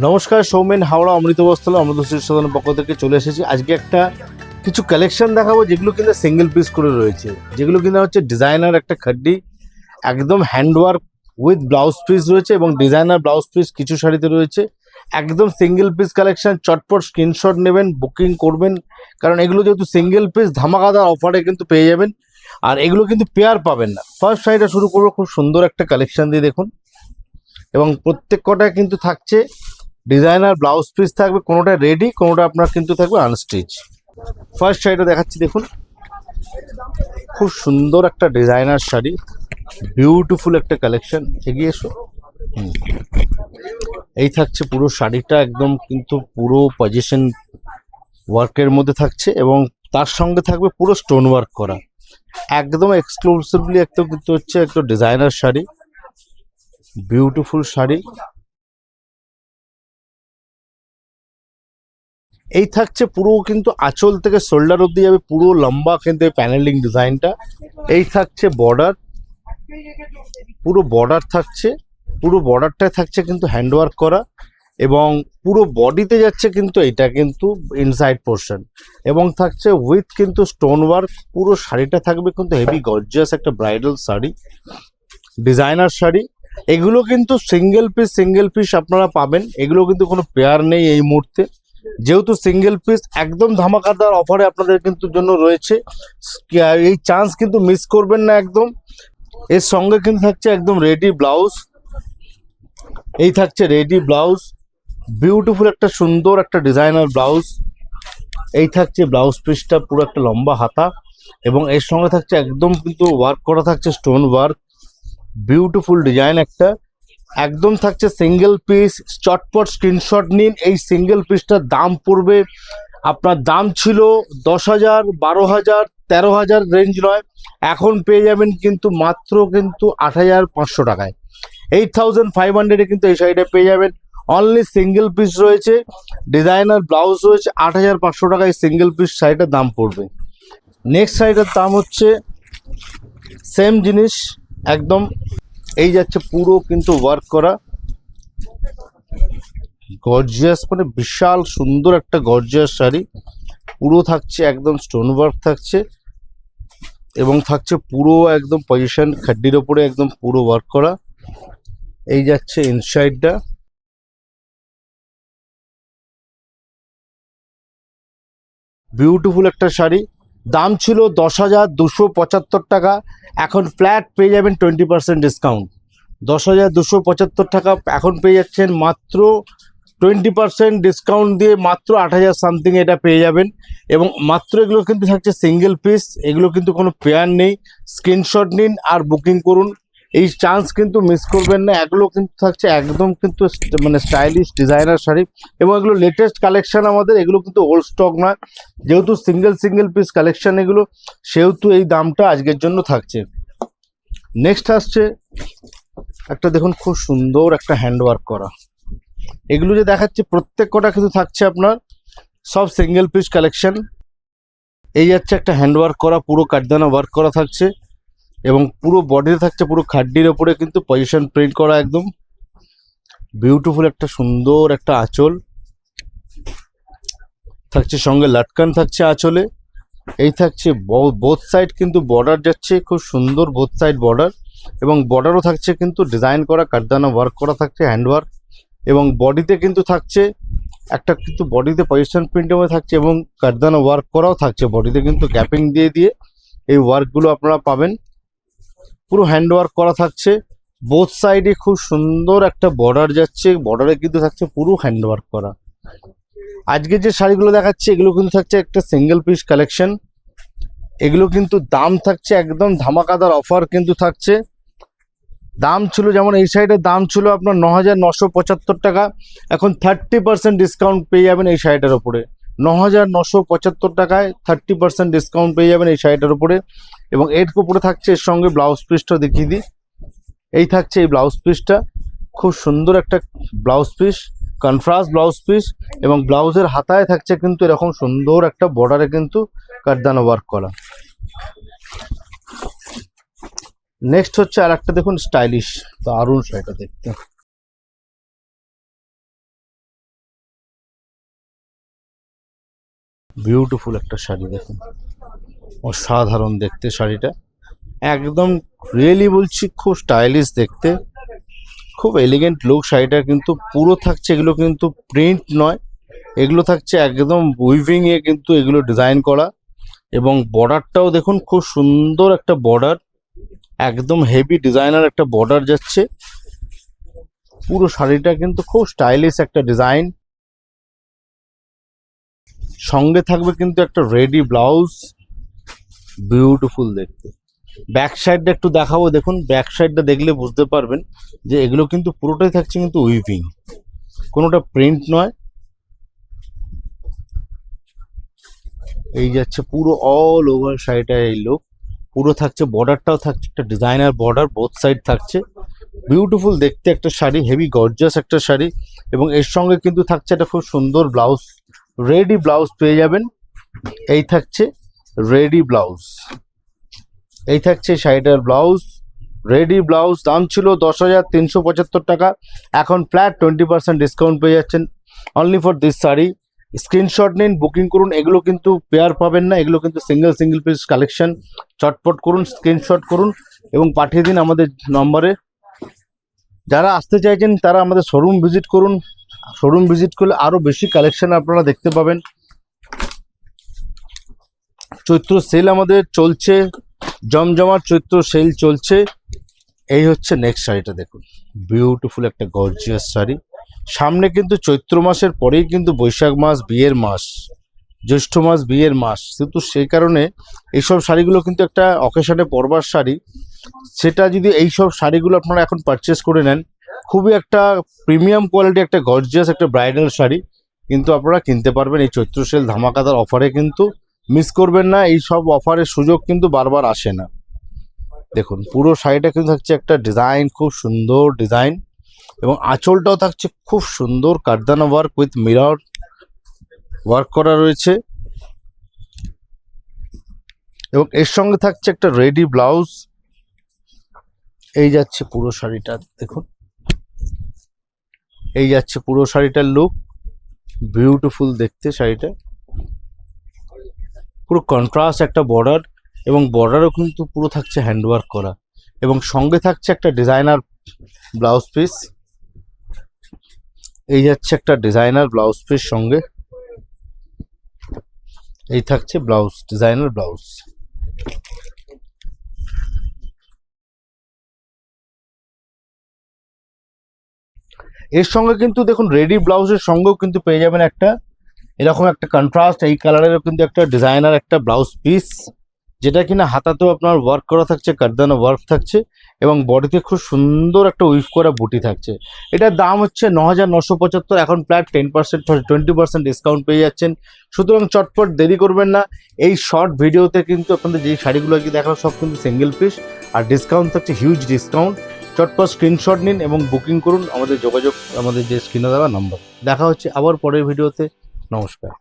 নমস্কার, সৌমেন হাওড়া অমৃত বস্ত্রালয় অমৃত শীর্ষদানের পক্ষ থেকে চলে এসেছি। আজকে একটা কিছু কালেকশন দেখাবো যেগুলো কিন্তু সিঙ্গেল পিস করে রয়েছে, যেগুলো কিন্তু হচ্ছে ডিজাইনার একটা খাড্ডি, একদম হ্যান্ডওয়ার্ক উইথ ব্লাউজ পিস রয়েছে এবং ডিজাইনার ব্লাউজ পিস কিছু শাড়িতে রয়েছে। একদম সিঙ্গেল পিস কালেকশন, চটপট স্ক্রিনশট নেবেন, বুকিং করবেন, কারণ এগুলো যেহেতু সিঙ্গেল পিস ধামাকাদার অফারে কিন্তু পেয়ে যাবেন, আর এগুলো কিন্তু পেয়ার পাবেন না। ফার্স্ট শাড়িটা শুরু করবো খুব সুন্দর একটা কালেকশন দিয়ে, দেখুন, এবং প্রত্যেক কটা কিন্তু থাকছে ডিজাইনার ব্লাউজ পিস থাকবে, কোনোটা রেডি, কোনোটা আপনার কিন্তু থাকবে আনস্টিচ। ফার্স্ট শাড়িটা দেখাচ্ছি, দেখুন, খুব সুন্দর একটা ডিজাইনার শাড়ি, বিউটিফুল একটা কালেকশন। এগিয়ে এসো। এই থাকছে পুরো শাড়িটা, একদম কিন্তু পুরো পজিশন ওয়ার্কের মধ্যে থাকছে এবং তার সঙ্গে থাকবে পুরো স্টোন ওয়ার্ক করা, একদম এক্সক্লুসিভলি একটা কিন্তু হচ্ছে একটা ডিজাইনার শাড়ি, বিউটিফুল শাড়ি। এই থাকছে পুরো কিন্তু আঁচল থেকে শোল্ডার অব্দি যাবে, পুরো লম্বা কিন্তু প্যানেলিং ডিজাইনটা। এই থাকছে বর্ডার, পুরো বর্ডার থাকছে, পুরো বর্ডারটায় থাকছে কিন্তু হ্যান্ডওয়ার্ক করা এবং পুরো বডিতে যাচ্ছে কিন্তু এটা কিন্তু ইনসাইড পোর্শন, এবং থাকছে উইথ কিন্তু স্টোন ওয়ার্ক। পুরো শাড়িটা থাকবে কিন্তু হেভি গর্জিয়াস একটা ব্রাইডাল শাড়ি, ডিজাইনার শাড়ি। এগুলো কিন্তু সিঙ্গেল পিস আপনারা পাবেন, এগুলো কিন্তু কোনো পেয়ার নেই এই মুহূর্তে, যেহেতু সিঙ্গেল পিস একদম ধামাকাদার অফারে আপনাদের কিন্তু জন্য রয়েছে। এই চান্স কিন্তু মিস করবেন না একদম। এর সঙ্গে কিন্তু থাকছে একদম রেডি ব্লাউজ, এই থাকছে রেডি ব্লাউজ, বিউটিফুল একটা সুন্দর একটা ডিজাইনার ব্লাউজ। এই থাকছে ব্লাউজ পিসটা, পুরো একটা লম্বা হাতা এবং এর সঙ্গে থাকছে একদম কিন্তু ওয়ার্ক করা থাকছে, স্টোন ওয়ার্ক, বিউটিফুল ডিজাইন একটা, একদম থাকছে সিঙ্গেল পিস। চটপট স্ক্রিনশট নিন। এই সিঙ্গেল পিসটার দাম পড়বে আপনার, দাম ছিল 10,000, 12,000, 13,000 রেঞ্জ নয়, এখন পেয়ে যাবেন কিন্তু মাত্র কিন্তু 8,500 টাকায়। 8,500-এ কিন্তু এই শাড়িটা পেয়ে যাবেন। অনলি সিঙ্গেল পিস রয়েছে, ডিজাইনার ব্লাউজ রয়েছে, 8,500 টাকায় সিঙ্গেল পিস শাড়িটার দাম পড়বে। নেক্সট শাড়িটার দাম হচ্ছে সেম জিনিস একদম, এই যাচ্ছে পুরো কিন্তু ওয়ার্ক করা, গর্জিয়াস, মানে বিশাল সুন্দর একটা গর্জিয়াস শাড়ি, পুরো থাকছে একদম স্টোন ওয়ার্ক থাকছে এবং থাকছে পুরো একদম পজিশন খাড্ডির ওপরে একদম পুরো ওয়ার্ক করা। এই যাচ্ছে ইনসাইডটা, বিউটিফুল একটা শাড়ি। দাম ছিল 10,275 টাকা, এখন ফ্ল্যাট পেয়ে যাবেন 20% ডিসকাউন্ট। 10,275 টাকা এখন পেয়ে যাচ্ছেন মাত্র 20% ডিসকাউন্ট দিয়ে মাত্র 8,000 সামথিং এটা পেয়ে যাবেন। এবং মাত্র এগুলো কিন্তু থাকছে সিঙ্গেল পিস, এগুলো কিন্তু কোনো পেয়ার নেই। স্ক্রিনশট নিন আর বুকিং করুন, এই চান্স কিন্তু মিস করবেন না। এগুলো কিন্তু থাকছে একদম কিন্তু মানে স্টাইলিশ ডিজাইনার শাড়ি এবং এগুলো লেটেস্ট কালেকশন আমাদের, এগুলো কিন্তু ওল্ড স্টক নয়, যেহেতু সিঙ্গেল পিস কালেকশন এগুলো, সেহেতু এই দামটা আজকের জন্য থাকছে। নেক্সট আসছে একটা, দেখুন, খুব সুন্দর একটা হ্যান্ডওয়ার্ক করা, এগুলো যে দেখাচ্ছে প্রত্যেক কটা কিন্তু থাকছে আপনার সব সিঙ্গেল পিস কালেকশন। এই যাচ্ছে একটা হ্যান্ডওয়ার্ক করা, পুরো কাঠদানা ওয়ার্ক করা থাকছে এবং পুরো বডিতে থাকছে পুরো খাড্ডির ওপরে কিন্তু পজিশন প্রিন্ট করা, একদম বিউটিফুল একটা সুন্দর একটা আঁচল থাকছে, সঙ্গে লাটকান থাকছে আঁচলে। এই থাকছে বোথ সাইড কিন্তু বর্ডার যাচ্ছে, খুব সুন্দর বোথ সাইড বর্ডার, এবং বর্ডারও থাকছে কিন্তু ডিজাইন করা, কাঠদানা ওয়ার্ক করা থাকছে, হ্যান্ডওয়ার্ক, এবং বডিতে কিন্তু থাকছে একটা কিন্তু বডিতে পজিশন প্রিন্টের মধ্যে থাকছে এবং কাঠদানা ওয়ার্ক করাও থাকছে বডিতে, কিন্তু গ্যাপিং দিয়ে দিয়ে এই ওয়ার্কগুলো আপনারা পাবেন। পুরো হ্যান্ড ওয়ার্ক করা থাকছে, বোথ সাইডে খুব সুন্দর একটা বর্ডার যাচ্ছে, বর্ডারে কিন্তু থাকছে পুরো হ্যান্ড ওয়ার্ক করা। আজকে যে শাড়িগুলো দেখাচ্ছে এগুলো কিন্তু থাকছে একটা সিঙ্গেল পিস কালেকশন, এগুলো কিন্তু দাম থাকছে একদম ধামাকাদার অফার কিন্তু থাকছে। দাম ছিল যেমন এই শাড়িটার দাম ছিল আপনার 9,975 টাকা, এখন 30% ডিসকাউন্ট পেয়ে যাবেন এই শাড়িটার ওপরে। 9,975 টাকায় 30% ডিসকাউন্ট পেয়ে যাবেন এই শাড়িটার উপরে। এবং এর উপরে থাকছে এর সঙ্গে ব্লাউজ পিসটা দেখিয়ে দিই, এই থাকছে এই ব্লাউজ পিসটা, খুব সুন্দর একটা blouse piece, contrast blouse piece, এবং ব্লাউজের হাতায় থাকছে কিন্তু এরকম সুন্দর একটা বর্ডারে কিন্তু কাঠদানা ওয়ার্ক করা। নেক্সট হচ্ছে আর একটা, দেখুন, স্টাইলিশ দারুণ শাড়িটা দেখতে। বিউটিফুল একটা শাড়ি দেখুন, অসাধারণ দেখতে শাড়িটা, একদম রিয়েলি বলছি খুব স্টাইলিশ দেখতে, খুব এলিগেন্ট লুক শাড়িটা। কিন্তু পুরো থাকছে, এগুলো কিন্তু প্রিন্ট নয়, এগুলো থাকছে একদম উইভিং এ কিন্তু এগুলো ডিজাইন করা। এবং বর্ডারটাও দেখুন খুব সুন্দর একটা বর্ডার, একদম হেভি ডিজাইনার একটা বর্ডার যাচ্ছে। পুরো শাড়িটা কিন্তু খুব স্টাইলিশ একটা ডিজাইন, সঙ্গে থাকবে কিন্তু একটা রেডি ব্লাউজ, বিউটিফুল দেখতে। ব্যাক সাইডটা একটু দেখাবো, দেখুন ব্যাক সাইডটা দেখলে বুঝতে পারবেন যে এগুলো কিন্তু পুরোটাই থাকছে কিন্তু উইভিং, কোনোটা প্রিন্ট নয়। এই যাচ্ছে পুরো অল ওভার শাড়িটা এই লুক, পুরো থাকছে, বর্ডারটাও থাকছে একটা ডিজাইনার বর্ডার, বোথ সাইড থাকছে, বিউটিফুল দেখতে একটা শাড়ি, হেভি গর্জিয়াস একটা শাড়ি। এবং এর সঙ্গে কিন্তু থাকছে একটা খুব সুন্দর ব্লাউজ, রেডি ব্লাউজ পেয়ে যাবেন। এই থাকছে রেডি ব্লাউজ, এই থাকছে শাড়িটার ব্লাউজ, রেডি ব্লাউজ। দাম ছিল 10,375 টাকা, এখন ফ্ল্যাট 20% ডিসকাউন্ট পেয়ে যাচ্ছেন only for this sari. Screenshot নিন, বুকিং করুন, এগুলো কিন্তু পেয়ার পাবেন না, এগুলো কিন্তু সিঙ্গেল সিঙ্গেল পিস কালেকশন। চটপট করুন, স্ক্রিনশট করুন এবং পাঠিয়ে দিন আমাদের নম্বরে। যারা আসতে চাইছেন তারা আমাদের শোরুম ভিজিট করুন, শোরুম ভিজিট করলে আরও বেশি কালেকশন আপনারা দেখতে পাবেন। চৈত্র সেল আমাদের চলছে, জমজমাট চৈত্র সেল চলছে। এই হচ্ছে নেক্সট শাড়িটা দেখুন, বিউটিফুল একটা গর্জিয়াস শাড়ি। সামনে কিন্তু চৈত্র মাসের পরেই কিন্তু বৈশাখ মাস বিয়ের মাস, জ্যৈষ্ঠ মাস বিয়ের মাস, কিন্তু সেই কারণে এইসব শাড়িগুলো কিন্তু একটা অকেশনে পরবার শাড়ি। সেটা যদি এইসব শাড়িগুলো আপনারা এখন পারচেস করে নেন, খুবই একটা প্রিমিয়াম কোয়ালিটি একটা গর্জিয়াস একটা ব্রাইডাল শাড়ি কিন্তু আপনারা কিনতে পারবেন এই চৈত্র সেল ধামাকাদার অফারে। কিন্তু মিস করবেন না, এই সব অফারের সুযোগ কিন্তু বারবার আসে না। দেখুন পুরো শাড়িটা কিন্তু থাকছে একটা ডিজাইন, খুব সুন্দর ডিজাইন, এবং আঁচলটাও থাকছে খুব সুন্দর কারদানা ওয়ার্ক উইথ মিরর ওয়ার্ক করা রয়েছে। এবং এর সঙ্গে থাকছে একটা রেডি ব্লাউজ। এই যাচ্ছে পুরো শাড়িটা দেখুন, এই যাচ্ছে পুরো শাড়িটার লুক, বিউটিফুল দেখতে শাড়িটা, পুরো কন্ট্রাস্ট একটা বর্ডার, এবং বর্ডারও কিন্তু পুরো থাকছে হ্যান্ডওয়ার্ক করা, এবং সঙ্গে থাকছে একটা ডিজাইনার ব্লাউজ পিস। এই যাচ্ছে একটা ডিজাইনার ব্লাউজ পিস সঙ্গে, এই থাকছে ব্লাউজ, ডিজাইনার ব্লাউজ। এর সঙ্গে কিন্তু দেখুন রেডি ব্লাউজের সঙ্গেও কিন্তু পেয়ে যাবেন একটা এরকম একটা কন্ট্রাস্ট এই কালারেরও কিন্তু একটা ডিজাইনার একটা ব্লাউজ পিস, যেটা কিনা হাতাতেও আপনার ওয়ার্ক করা থাকছে, কারদানা ওয়ার্ক থাকছে, এবং বডিতে খুব সুন্দর একটা উইভ করা বুটি থাকছে। এটার দাম হচ্ছে 9,975, এখন ফ্ল্যাট 20% ডিসকাউন্ট পেয়ে যাচ্ছেন। সুতরাং চটপট দেরি করবেন না, এই শর্ট ভিডিওতে কিন্তু আপনাদের যেই শাড়িগুলো কি দেখালো সব কিন্তু সিঙ্গেল পিস, আর ডিসকাউন্ট থাকছে হিউজ ডিসকাউন্ট। চটপট স্ক্রিনশট নিন এবং বুকিং করুন, আমাদের যোগাযোগ আমাদের যে স্ক্রিনে দেওয়া নাম্বার। দেখা হচ্ছে আবার পরের ভিডিওতে, নমস্কার।